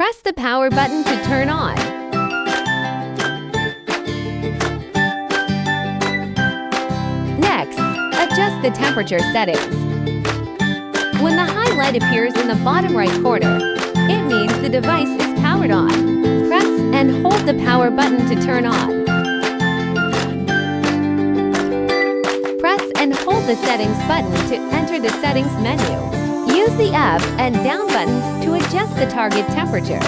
Press the power button to turn on. Next, adjust the temperature settings. When the high light appears in the bottom right corner, it means the device is powered on. Press and hold the power button to turn on. Press and hold the settings button to enter the settings menu. Use the up and down buttons to adjust the target temperature.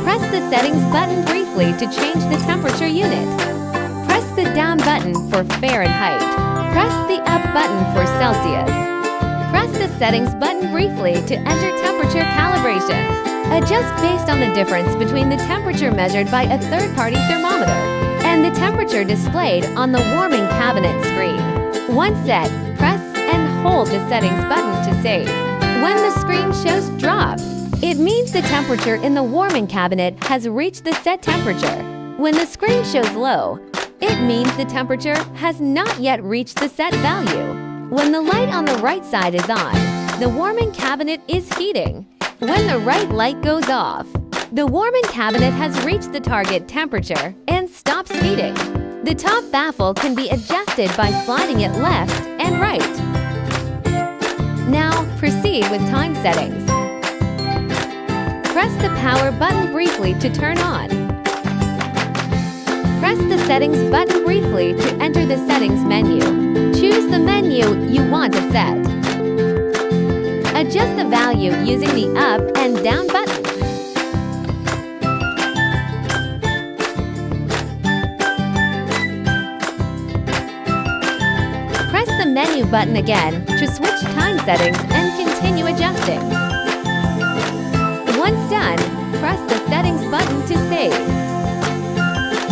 Press the settings button briefly to change the temperature unit. Press the down button for Fahrenheit. Press the up button for Celsius. Press the settings button briefly to enter temperature calibration. Adjust based on the difference between the temperature measured by a third-party thermometer and the temperature displayed on the warming cabinet screen. Once set, press and hold the settings button to save. When the screen shows drop, it means the temperature in the warming cabinet has reached the set temperature. When the screen shows low, it means the temperature has not yet reached the set value. When the light on the right side is on, the warming cabinet is heating. When the right light goes off, the warming cabinet has reached the target temperature and stops heating. The top baffle can be adjusted by sliding it left and right. Now, proceed with time settings. Press the power button briefly to turn on. Press the settings button briefly to enter the settings menu. Choose the menu you want to set. Adjust the value using the up and down buttons. Press the menu button again to switch time settings and continue adjusting. Once done, press the settings button to save.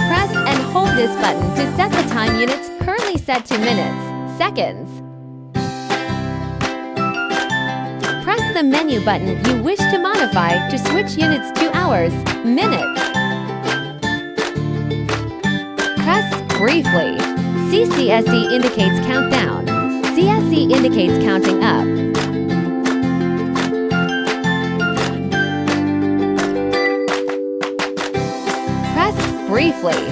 Press and hold this button to set the time units currently set to minutes, seconds. Press the menu button you wish to modify to switch units to hours, minutes. Press briefly. CCSE indicates countdown. CSE indicates counting up. Press briefly.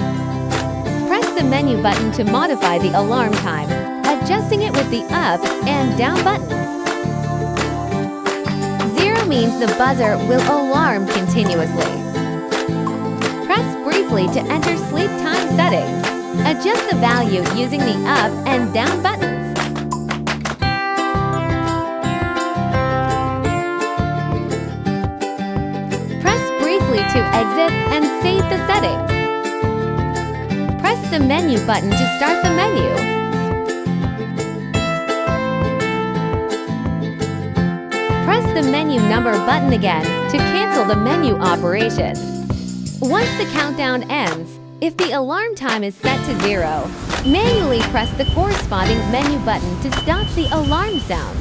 Press the menu button to modify the alarm time, adjusting it with the up and down buttons. Means the buzzer will alarm continuously. Press briefly to enter sleep time settings. Adjust the value using the up and down buttons. Press briefly to exit and save the settings. Press the menu button to start the menu. Press the menu number button again to cancel the menu operation. Once the countdown ends, if the alarm time is set to 0, manually press the corresponding menu button to stop the alarm sound.